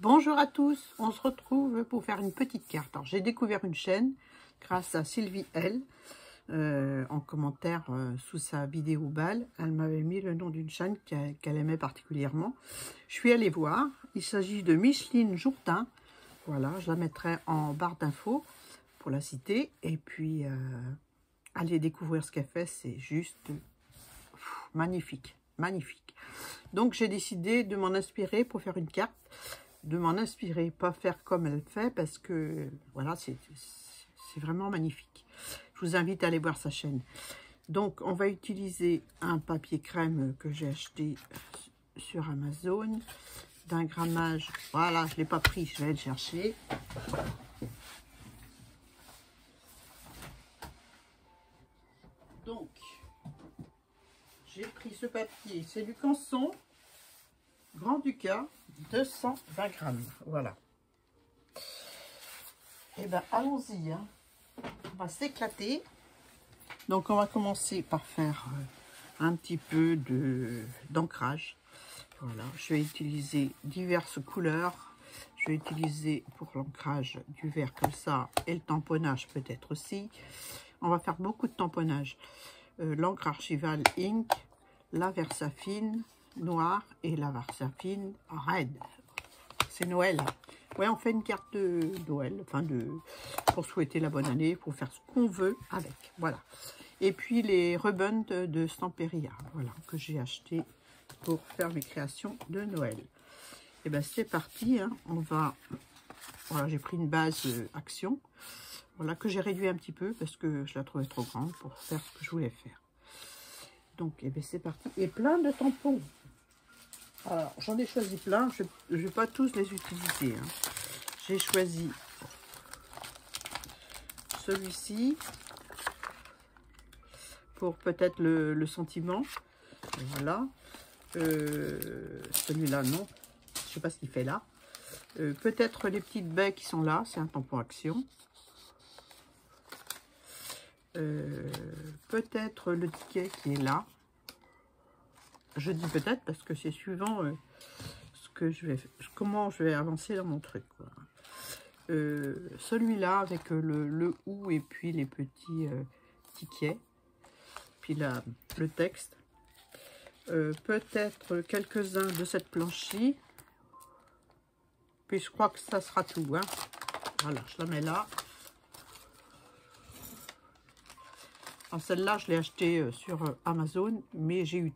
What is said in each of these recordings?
Bonjour à tous, on se retrouve pour faire une petite carte. Alors j'ai découvert une chaîne grâce à Sylvie L. En commentaire sous sa vidéo balle, elle m'avait mis le nom d'une chaîne qu'elle aimait particulièrement. Je suis allée voir, il s'agit de Micheline Jourdain. Voilà, je la mettrai en barre d'infos pour la citer. Et puis, allez découvrir ce qu'elle fait, c'est juste magnifique, magnifique. Donc j'ai décidé de m'en inspirer pour faire une carte. De m'en inspirer, pas faire comme elle fait, parce que voilà, c'est vraiment magnifique. Je vous invite à aller voir sa chaîne. Donc on va utiliser un papier crème que j'ai acheté sur Amazon, d'un grammage, voilà, je ne l'ai pas pris, je vais le chercher. Donc j'ai pris ce papier, c'est du Canson Grand Ducat, 220 grammes, voilà. Et ben allons-y, hein. On va s'éclater. Donc on va commencer par faire un petit peu d'ancrage. Voilà, je vais utiliser diverses couleurs. Je vais utiliser pour l'ancrage du vert comme ça et le tamponnage peut-être aussi. On va faire beaucoup de tamponnage. L'encre Archival Ink, la Versafine noire et la Versafine red. C'est Noël. Ouais, on fait une carte de Noël, enfin pour souhaiter la bonne année, pour faire ce qu'on veut avec. Voilà. Et puis les ribbons de Stamperia, voilà, que j'ai acheté pour faire mes créations de Noël. Et ben c'est parti, hein. On va. Voilà, j'ai pris une base Action, voilà, que j'ai réduit un petit peu parce que je la trouvais trop grande pour faire ce que je voulais faire. Donc, et ben c'est parti. Et plein de tampons. Alors, j'en ai choisi plein, je ne vais pas tous les utiliser, hein. J'ai choisi celui-ci pour peut-être le sentiment. Voilà. Celui-là, non. Je ne sais pas ce qu'il fait là. Peut-être les petites baies qui sont là, c'est un tampon Action. Peut-être le ticket qui est là. Je dis peut-être parce que c'est suivant ce que je vais, comment je vais avancer dans mon truc, quoi. Celui-là avec le ou et puis les petits tickets, puis le texte. Peut-être quelques-uns de cette planchie. Puis je crois que ça sera tout, hein. Voilà, je la mets là. Celle-là, je l'ai achetée sur Amazon, mais j'ai eu...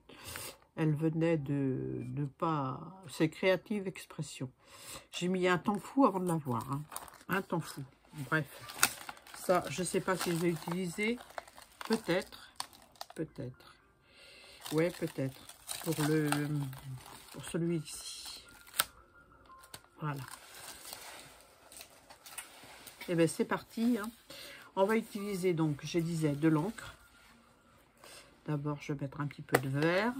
Elle venait de pas... C'est Creative Expression. J'ai mis un temps fou avant de l'avoir, hein. Un temps fou. Bref. Ça, je sais pas si je vais utiliser. Peut-être. Peut-être. Ouais, peut-être. Pour celui-ci. Voilà. Et bien, c'est parti, hein. On va utiliser, donc, je disais, de l'encre. D'abord, je vais mettre un petit peu de vert.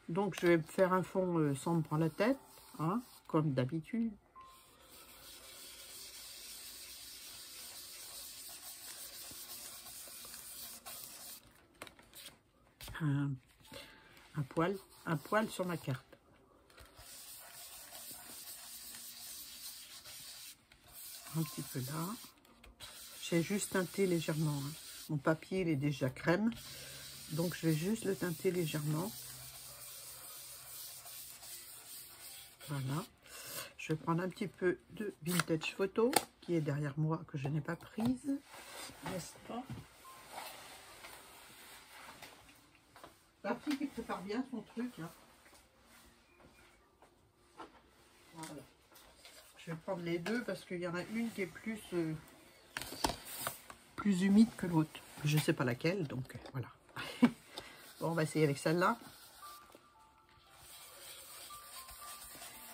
Donc, je vais faire un fond sans me prendre la tête, hein, comme d'habitude. Un poil sur ma carte. Un petit peu là. J'ai juste teinté légèrement, hein. Mon papier, il est déjà crème. Donc, je vais juste le teinter légèrement. Voilà. Je vais prendre un petit peu de Vintage Photo qui est derrière moi, que je n'ai pas prise. N'est-ce pas? La fille qui prépare bien son truc, hein. Voilà. Je vais prendre les deux parce qu'il y en a une qui est plus humide que l'autre. Je ne sais pas laquelle, donc voilà. Bon, on va essayer avec celle-là.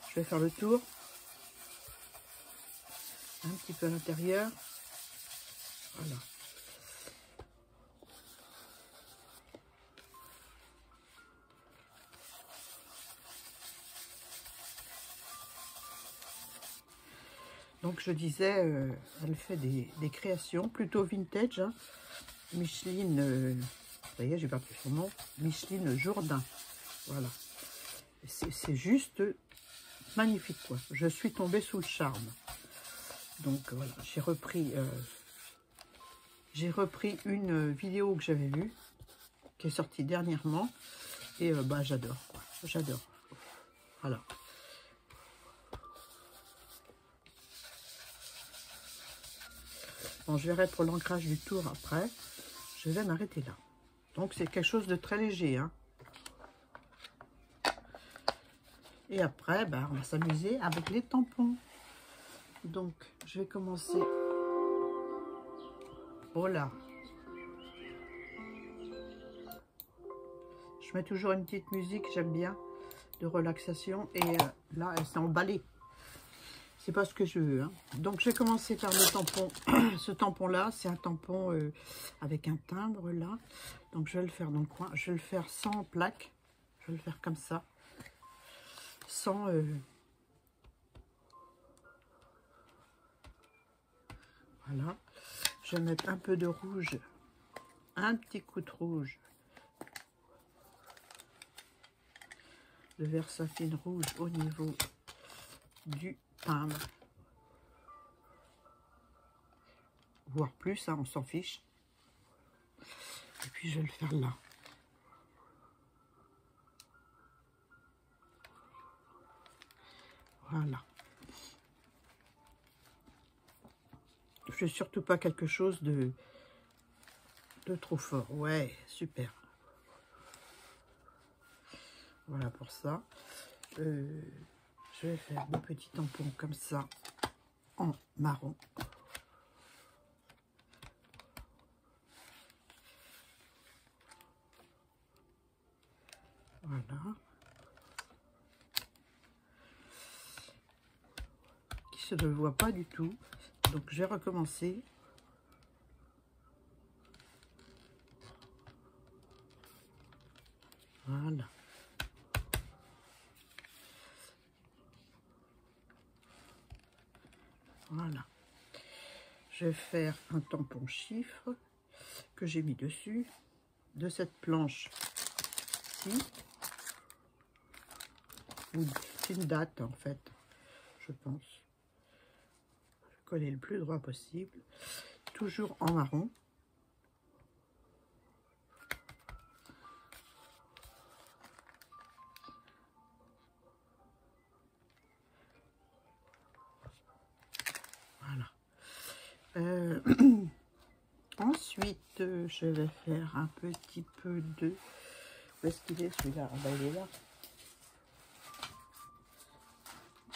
Je vais faire le tour. Un petit peu à l'intérieur. Voilà. Donc je disais, elle fait des créations plutôt vintage, hein. Micheline, ça y est, j'ai perdu son nom. Micheline Jourdain. Voilà. C'est juste magnifique quoi. Je suis tombée sous le charme. Donc voilà, j'ai repris une vidéo que j'avais vue, qui est sortie dernièrement. Et bah j'adore, j'adore. Voilà. Bon, je verrai pour l'ancrage du tour après. Je vais m'arrêter là. Donc c'est quelque chose de très léger, hein. Et après, bah, on va s'amuser avec les tampons. Donc, je vais commencer. Oh là. Je mets toujours une petite musique, j'aime bien, de relaxation. Et là, elle s'est emballée. C'est pas ce que je veux, hein. Donc, je vais commencer par le tampon. Ce tampon-là, c'est un tampon avec un timbre, là. Donc, je vais le faire dans le coin. Je vais le faire sans plaque. Je vais le faire comme ça. Sans... Voilà. Je vais mettre un peu de rouge. Un petit coup de rouge. Le Versafine rouge au niveau du timbre. Voire plus, hein, on s'en fiche. Et puis je vais le faire là. Voilà. Je veux surtout pas quelque chose de trop fort. Ouais, super. Voilà pour ça. Je vais faire des petits tampons comme ça en marron. Voilà. Qui se ne voit pas du tout. Donc je vais recommencer. Voilà. Voilà. Je vais faire un tampon chiffre que j'ai mis dessus de cette planche-ci. C'est une date en fait, je pense. Je vais coller le plus droit possible. Toujours en marron. Voilà. Ensuite, je vais faire un petit peu de... Où est-ce qu'il est celui-là? Ah ben, il est là.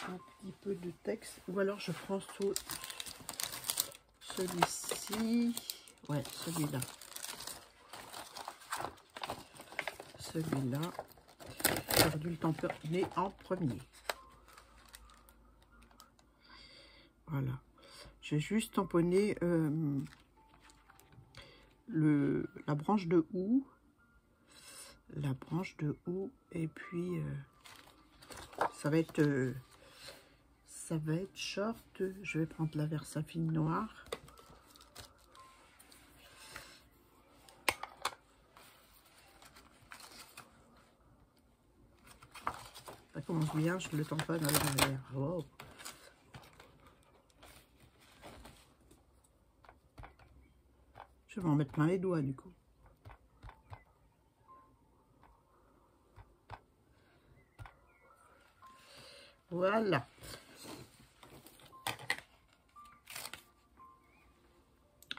Un petit peu de texte. Ou alors je prends celui-ci. Ouais, celui-là. Celui-là. J'aurais dû le tamponner en premier. Voilà. J'ai juste tamponné la branche de houx. La branche de houx. Et puis, ça va être short. Je vais prendre la Versafine noire. Ça commence bien, je le tamponne à l'envers. Wow. Je vais m'en mettre plein les doigts du coup. Voilà.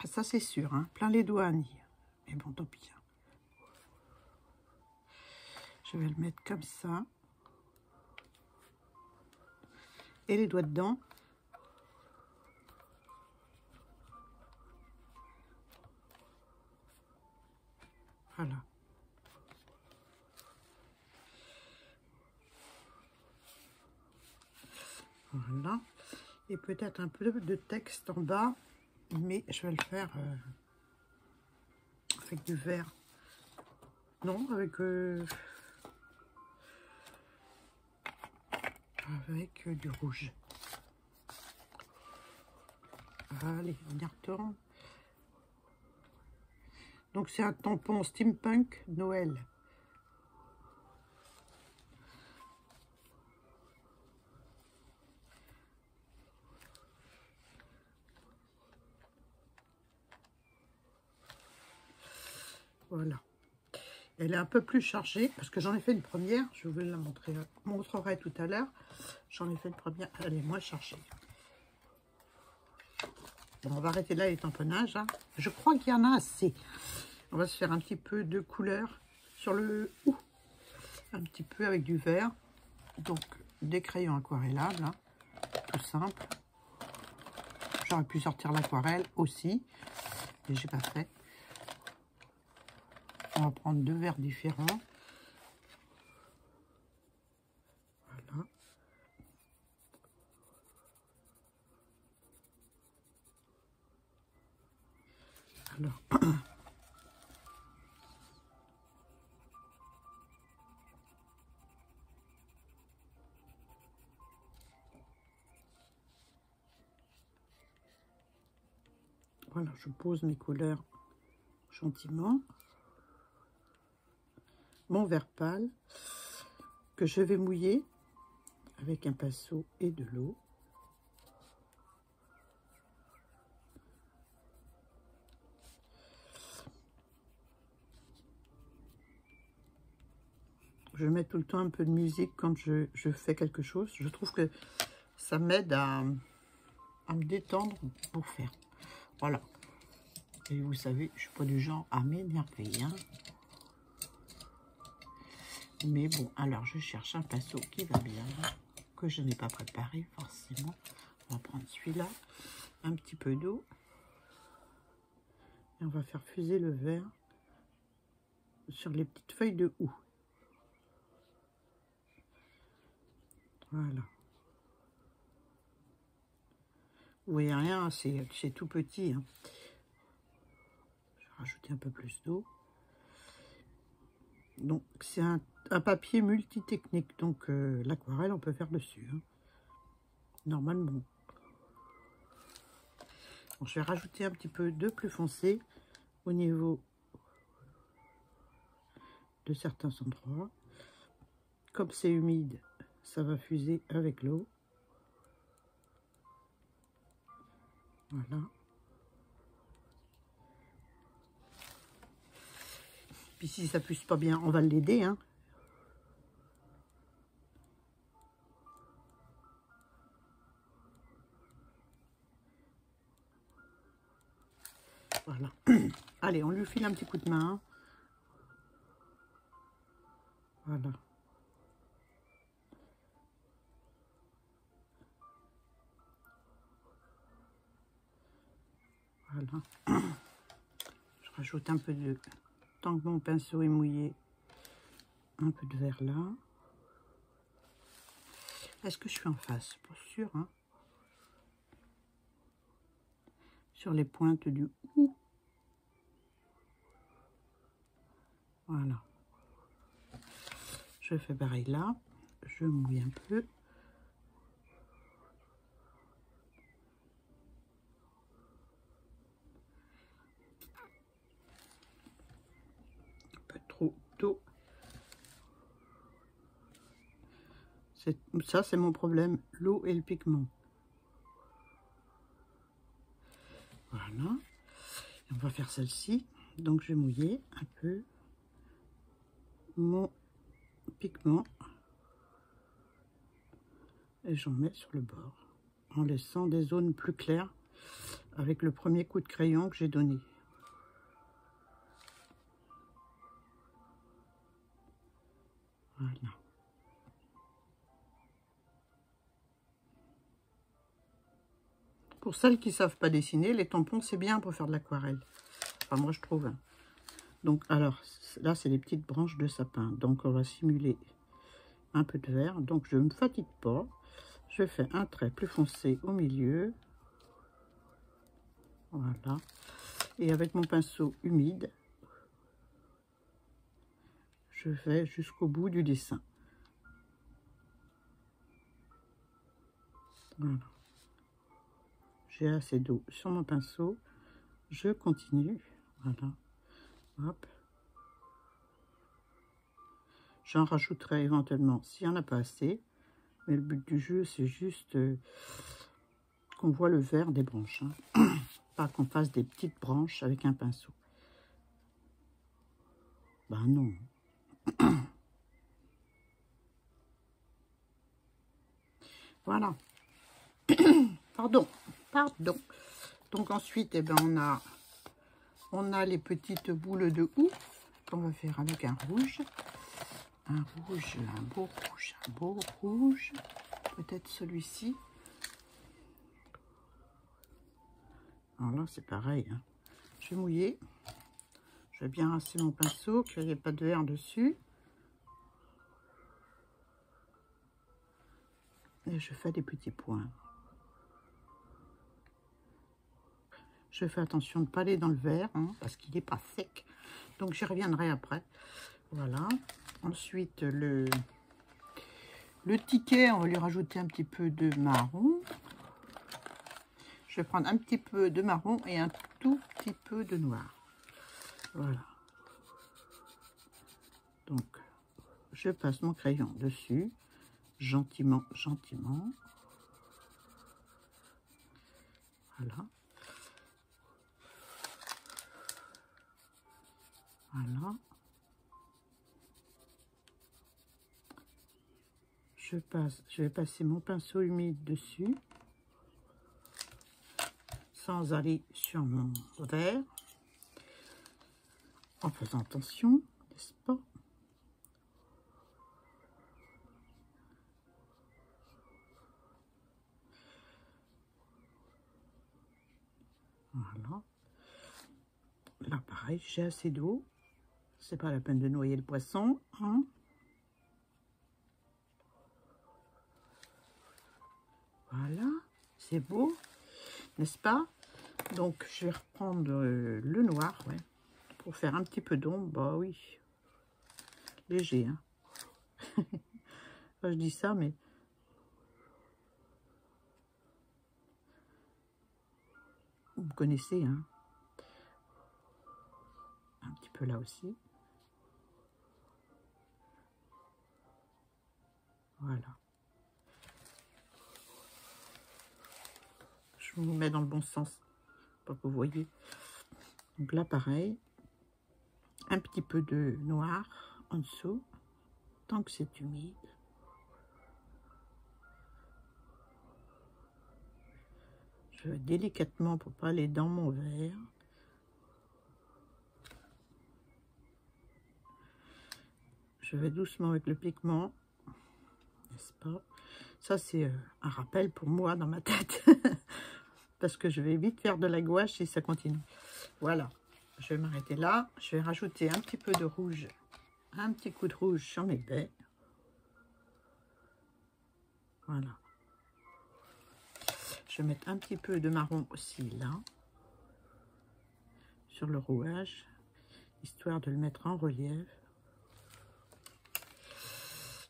Ça c'est sûr, hein, plein les doigts Annie. Mais bon, tant pis. Je vais le mettre comme ça. Et les doigts dedans. Voilà. Voilà. Et peut-être un peu de texte en bas. Mais je vais le faire avec du vert. Non, avec du rouge. Allez, on y retourne. Donc c'est un tampon steampunk Noël. Voilà. Elle est un peu plus chargée parce que j'en ai fait une première. Je vous la montrerai tout à l'heure. J'en ai fait une première. Elle est moins chargée. Bon, on va arrêter là les tamponnages. Hein. Je crois qu'il y en a assez. On va se faire un petit peu de couleur sur le... un petit peu avec du vert. Donc, des crayons aquarellables. Hein. Tout simple. J'aurais pu sortir l'aquarelle aussi. Mais j'ai pas fait. On va prendre 2 verres différents. Voilà. Alors, voilà, je pose mes couleurs gentiment. Mon vert pâle que je vais mouiller avec un pinceau et de l'eau. Je mets tout le temps un peu de musique quand je fais quelque chose. Je trouve que ça m'aide à me détendre pour faire. Voilà. Et vous savez, je suis pas du genre à m'énerver. Hein. Mais bon, alors je cherche un pinceau qui va bien, que je n'ai pas préparé forcément. On va prendre celui-là, un petit peu d'eau. Et on va faire fuser le vert sur les petites feuilles de houx. Voilà. Vous voyez rien, c'est tout petit. Hein. Je vais rajouter un peu plus d'eau. Donc, c'est un papier multitechnique. Donc, l'aquarelle, on peut faire dessus. Hein. Normalement. Bon, je vais rajouter un petit peu de plus foncé au niveau de certains endroits. Comme c'est humide, ça va fuser avec l'eau. Voilà. Puis si ça fuse pas bien, on va l'aider. Hein. Voilà. Allez, on lui file un petit coup de main. Voilà. Voilà. Je rajoute un peu de... Tant que mon pinceau est mouillé, un peu de vert là. Est-ce que je suis en face? Pas sûr, hein. Sur les pointes du ou. Voilà. Je fais pareil là. Je mouille un peu. Un peu trop d'eau. Ça, c'est mon problème. L'eau et le pigment. Voilà. Et on va faire celle-ci. Donc, je vais mouiller un peu mon pigment. Et j'en mets sur le bord. En laissant des zones plus claires avec le premier coup de crayon que j'ai donné. Voilà. Pour celles qui ne savent pas dessiner, les tampons, c'est bien pour faire de l'aquarelle. Enfin, moi, je trouve. Donc, alors, là, c'est les petites branches de sapin. Donc, on va simuler un peu de vert. Donc, je ne me fatigue pas. Je fais un trait plus foncé au milieu. Voilà. Et avec mon pinceau humide, je vais jusqu'au bout du dessin. Voilà. J'ai assez d'eau sur mon pinceau. Je continue. Voilà. Hop. J'en rajouterai éventuellement s'il n'y en a pas assez. Mais le but du jeu, c'est juste qu'on voit le vert des branches. Hein. Pas qu'on fasse des petites branches avec un pinceau. Ben non. Voilà. Pardon. Donc ensuite, eh ben, on a les petites boules de houx qu'on va faire avec un rouge. Un rouge, un beau rouge, un beau rouge. Peut-être celui-ci. Alors là, c'est pareil. Hein. Je vais mouiller. Je vais bien rincer mon pinceau, qu'il n'y ait pas de verre dessus. Et je fais des petits points. Je fais attention de ne pas aller dans le verre, hein, parce qu'il n'est pas sec. Donc j'y reviendrai après. Voilà. Ensuite, le ticket, on va lui rajouter un petit peu de marron. Je vais prendre un petit peu de marron et un tout petit peu de noir. Voilà. Donc, je passe mon crayon dessus, gentiment, gentiment. Voilà. Voilà. Je vais passer mon pinceau humide dessus, sans aller sur mon verre, en faisant attention, n'est-ce pas? Voilà. Là, pareil, j'ai assez d'eau. C'est pas la peine de noyer le poisson, hein. Voilà, c'est beau, n'est-ce pas? Donc, je vais reprendre le noir, ouais, pour faire un petit peu d'ombre. Bah oui, léger, hein. Enfin, je dis ça, mais vous me connaissez, hein. Un petit peu là aussi. Voilà. Je vous mets dans le bon sens, pour que vous voyez. Donc là, pareil, un petit peu de noir en dessous, tant que c'est humide. Je vais délicatement pour pas aller dans mon verre. Je vais doucement avec le pigment, n'est-ce pas? Ça, c'est un rappel pour moi dans ma tête. Parce que je vais vite faire de la gouache si ça continue. Voilà. Je vais m'arrêter là. Je vais rajouter un petit peu de rouge. Un petit coup de rouge sur mes baies. Voilà. Je vais mettre un petit peu de marron aussi là. Sur le rouage. Histoire de le mettre en relief.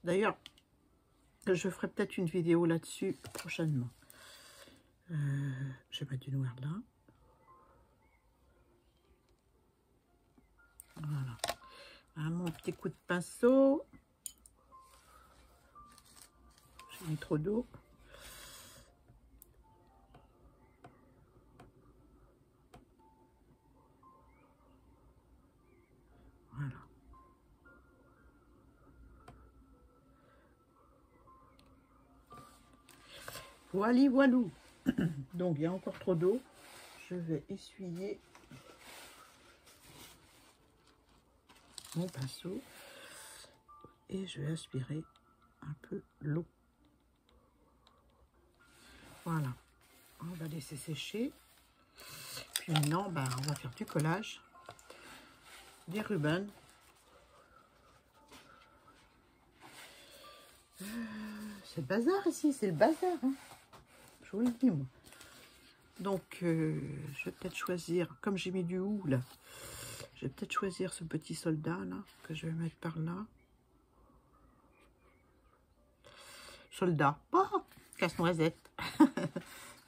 D'ailleurs, je ferai peut-être une vidéo là-dessus prochainement. Je vais mettre du noir là. Voilà. Mon petit coup de pinceau. J'ai mis trop d'eau. Voilà. Voili, voilou. Donc, il y a encore trop d'eau. Je vais essuyer mon pinceau et je vais aspirer un peu l'eau. Voilà. On va laisser sécher. Puis maintenant, ben, on va faire du collage. Des rubans. C'est le bazar ici, c'est le bazar. Hein. Je vous le dis, moi. Donc, je vais peut-être choisir, comme j'ai mis du houx, là, je vais peut-être choisir ce petit soldat, là, que je vais mettre par là. Soldat. Oh, casse-noisette.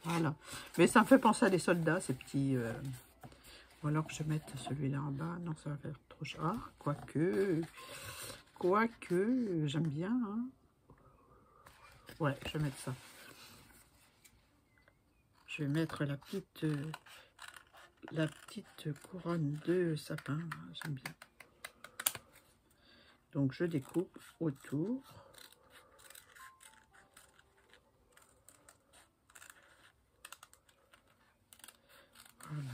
Voilà. Mais ça me fait penser à des soldats, ces petits... Ou alors que je mette celui-là en bas. Non, ça va faire trop cher. Ah, quoique, j'aime bien. Hein. Ouais, je vais mettre ça. Je vais mettre la petite couronne de sapin. J'aime bien. Donc je découpe autour. Voilà.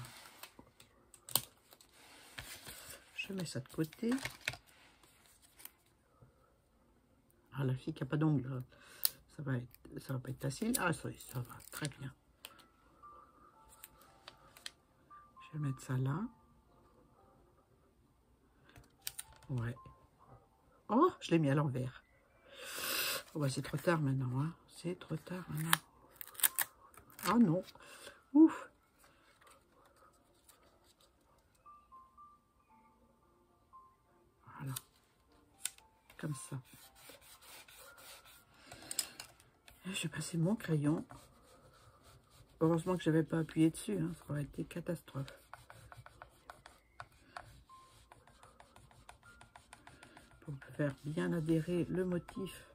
Je mets ça de côté. Ah, la fille qui n'a pas d'ongles, ça va pas être facile. Ah, ça va très bien. Je vais mettre ça là. Ouais. Oh, je l'ai mis à l'envers. Oh, bah, c'est trop tard maintenant. Hein. C'est trop tard maintenant. Ah non. Ouf. Voilà. Comme ça. Et je vais passer mon crayon. Heureusement que je n'avais pas appuyé dessus. Hein. Ça aurait été catastrophe. Pour faire bien adhérer le motif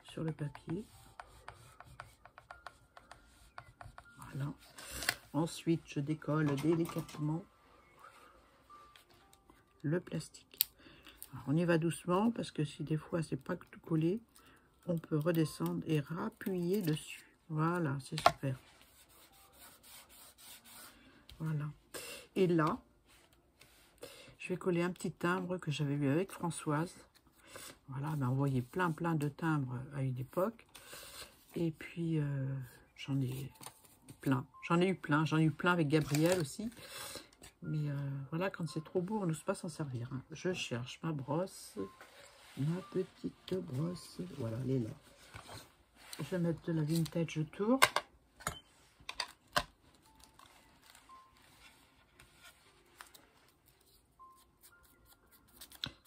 sur le papier. Voilà. Ensuite, je décolle délicatement le plastique. Alors, on y va doucement parce que si des fois c'est pas tout collé, on peut redescendre et rappuyer dessus. Voilà, c'est super. Voilà. Et là, je vais coller un petit timbre que j'avais vu avec Françoise. Voilà, ben on voyait plein de timbres à une époque. Et puis, j'en ai plein. J'en ai eu plein avec Gabriel aussi. Mais voilà, quand c'est trop beau, on n'ose pas s'en servir. Hein. Je cherche ma brosse, ma petite brosse. Voilà, elle est là. Je vais mettre de la vintage autour.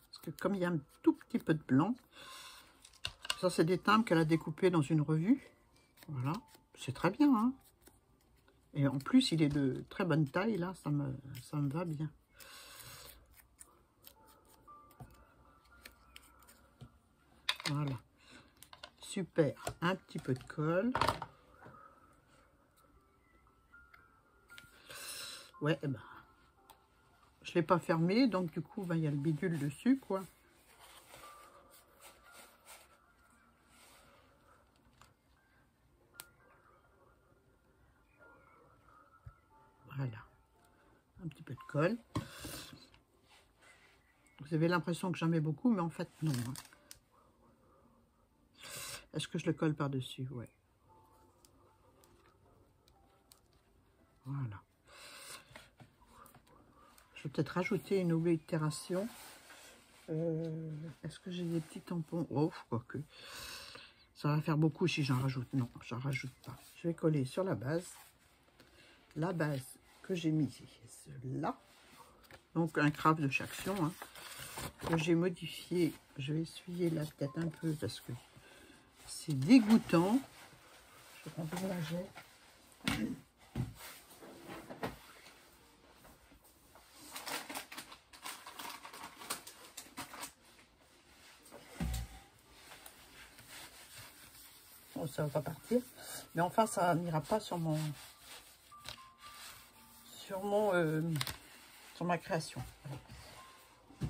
Parce que comme il y a un tout petit peu de blanc, ça c'est des timbres qu'elle a découpés dans une revue. Voilà, c'est très bien. Hein. Et en plus, il est de très bonne taille, là, ça me va bien. Voilà. Super. Un petit peu de colle. Ouais, eh ben, je ne l'ai pas fermé, donc du coup, ben, il y a le bidule dessus, quoi. Voilà. Un petit peu de colle. Vous avez l'impression que j'en mets beaucoup, mais en fait, non. Hein. Est-ce que je le colle par-dessus? Ouais. Voilà. Je vais peut-être rajouter une oblitération. Est-ce que j'ai des petits tampons? Oh, quoique. Ça va faire beaucoup si j'en rajoute. Non, j'en rajoute pas. Je vais coller sur la base. La base que j'ai mise là. Donc un craft de chaque Sion. Hein, que j'ai modifié. Je vais essuyer la tête un peu parce que c'est dégoûtant. Je prends pour la jet. Bon, ça va pas partir. Mais enfin, ça n'ira pas sur ma création. Un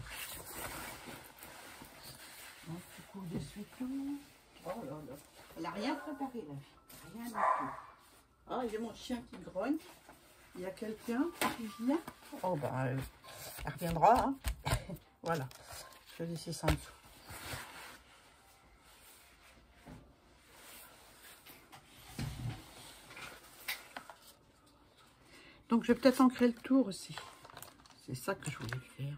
petit coup d'essuie-tout. Oh là là. Elle n'a rien préparé, la vie. Rien du tout. Ah, il y a mon chien qui grogne. Il y a quelqu'un qui vient. Oh, bah, elle reviendra. Hein. Voilà. Je vais laisser ça en dessous. Donc, je vais peut-être ancrer le tour aussi. C'est ça que je voulais faire.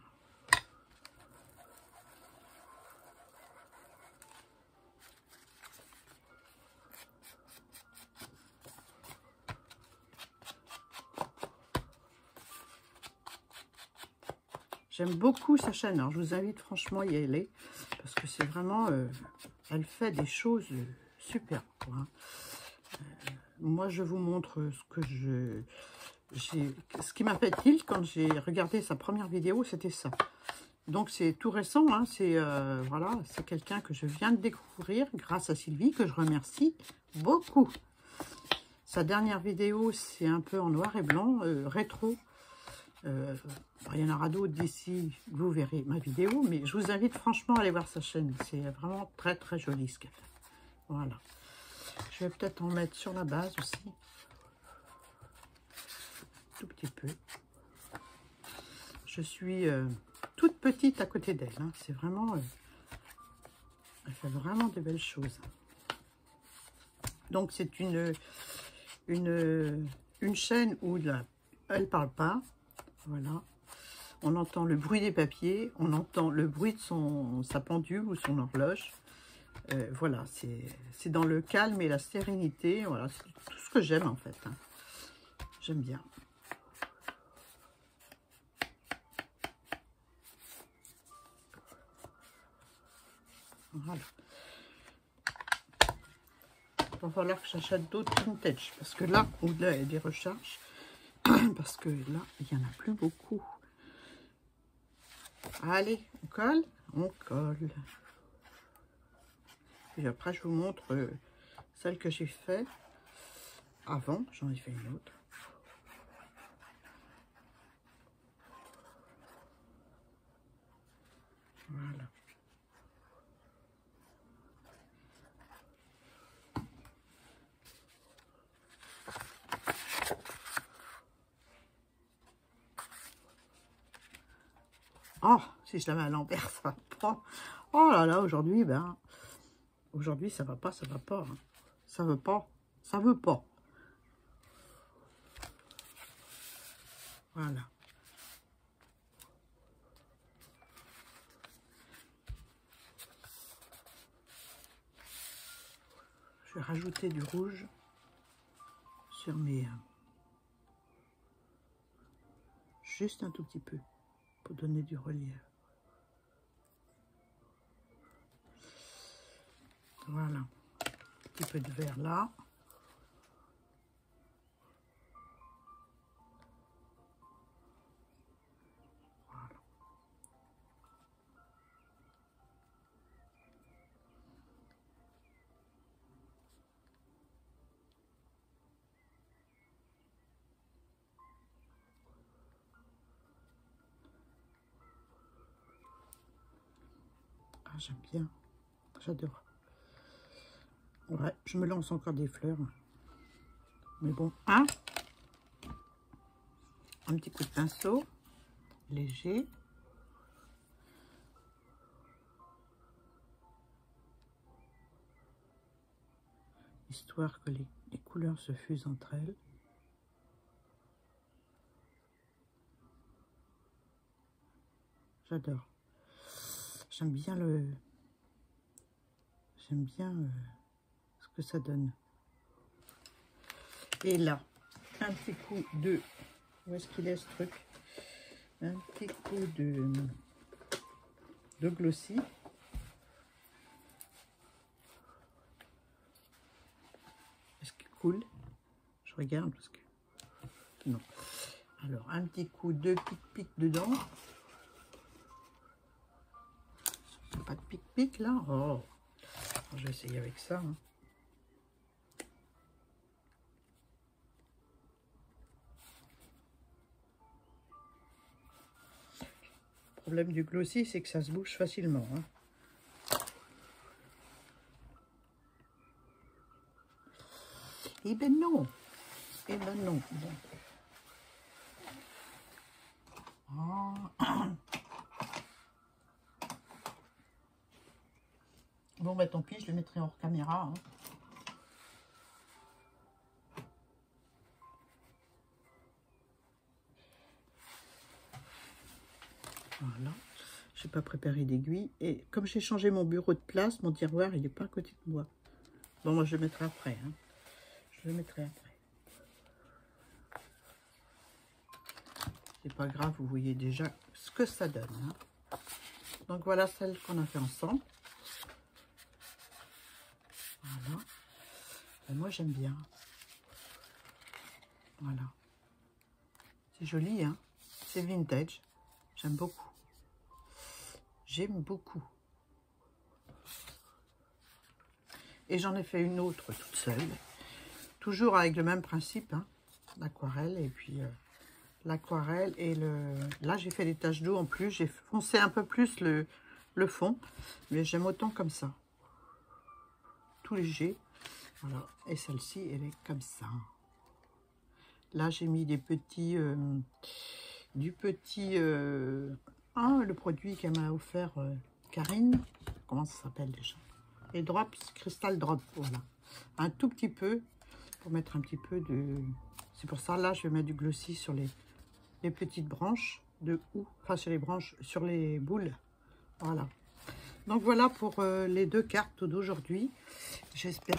J'aime beaucoup sa chaîne. Alors, je vous invite franchement à y aller. Parce que c'est vraiment... elle fait des choses super. Hein. Moi, je vous montre ce que ce qui m'a fait tilt quand j'ai regardé sa première vidéo, c'était ça. Donc, c'est tout récent. Hein, voilà, c'est quelqu'un que je viens de découvrir grâce à Sylvie, que je remercie beaucoup. Sa dernière vidéo, c'est un peu en noir et blanc, rétro. Il y en aura d'autres d'ici, vous verrez ma vidéo, mais je vous invite franchement à aller voir sa chaîne. C'est vraiment très très joli ce qu'elle fait. Voilà. Je vais peut-être en mettre sur la base aussi. Tout petit peu. Je suis toute petite à côté d'elle. Hein. C'est vraiment... elle fait vraiment de belles choses. Donc c'est une chaîne où elle parle pas. Voilà. On entend le bruit des papiers, on entend le bruit de sa pendule ou son horloge. Voilà, c'est dans le calme et la sérénité. Voilà, c'est tout ce que j'aime en fait. Hein. J'aime bien. Voilà. Il va falloir que j'achète d'autres vintage. Parce que là, au-delà, il y a des recharges. Parce que là, il n'y en a plus beaucoup. Allez, on colle. On colle. Et après, je vous montre celle que j'ai fait avant. J'en ai fait une autre. Voilà. Oh, si je la mets à l'envers, ça va pas. Oh là là, aujourd'hui, aujourd'hui, ça va pas, ça va pas. Hein. Ça veut pas, ça veut pas. Voilà. Je vais rajouter du rouge sur mes... juste un tout petit peu, pour donner du relief. Voilà. Un petit peu de vert là. Voilà. Ah, j'aime bien. J'adore. Ouais, je me lance encore des fleurs. Mais bon, hein? Un petit coup de pinceau. Léger. Histoire que les couleurs se fusent entre elles. J'adore. J'aime bien ce que ça donne. Et là, un petit coup de... Où est-ce qu'il est ce truc? Un petit coup de glossy. Est-ce qu'il coule? Je regarde parce que... Non. Alors, un petit coup de pic-pic dedans. Pas de pic-pic là. Oh. Je vais essayer avec ça. Hein. Le problème du glossy, c'est que ça se bouge facilement. Hein. Eh ben non. Eh ben non. Bon. Oh. Bon, bah tant pis, je le mettrai hors caméra. Hein. Voilà. Je n'ai pas préparé d'aiguille. Et comme j'ai changé mon bureau de place, mon tiroir, il n'est pas à côté de moi. Bon, moi, je le mettrai après. Hein. Je le mettrai après. C'est pas grave, vous voyez déjà ce que ça donne. Hein. Donc, voilà celle qu'on a fait ensemble. Voilà. Et moi, j'aime bien. Voilà. C'est joli, hein. C'est vintage. J'aime beaucoup. J'aime beaucoup. Et j'en ai fait une autre toute seule. Toujours avec le même principe, hein, l'aquarelle. Et puis l'aquarelle et le... Là, j'ai fait des taches d'eau en plus. J'ai foncé un peu plus le fond. Mais j'aime autant comme ça. Tout léger. Voilà. Et celle-ci, elle est comme ça. Là, j'ai mis des petits... le produit qu'elle m'a offert Karine. Comment ça s'appelle déjà? Les drops, Crystal Drop. Voilà. Un tout petit peu. Pour mettre un petit peu de... C'est pour ça, là, je vais mettre du glossy sur les petites branches de houx. Enfin, sur les branches, sur les boules. Voilà. Donc, voilà pour les deux cartes d'aujourd'hui. J'espère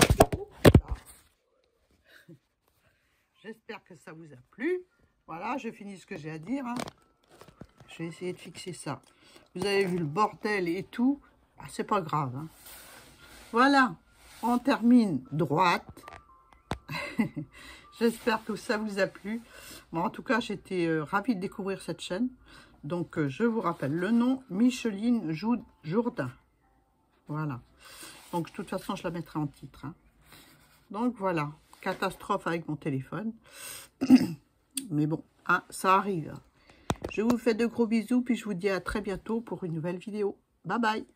que ça vous a plu. Voilà, je finis ce que j'ai à dire. Hein. Je vais essayer de fixer ça. Vous avez vu le bordel et tout. Ah, c'est pas grave. Hein. Voilà, on termine droite. J'espère que ça vous a plu. Bon, en tout cas, j'étais ravie de découvrir cette chaîne. Donc, je vous rappelle le nom, Micheline Jourdain. Voilà. Donc, de toute façon, je la mettrai en titre. Hein. Donc, voilà. Catastrophe avec mon téléphone. Mais bon, hein, ça arrive. Je vous fais de gros bisous, puis je vous dis à très bientôt pour une nouvelle vidéo. Bye bye.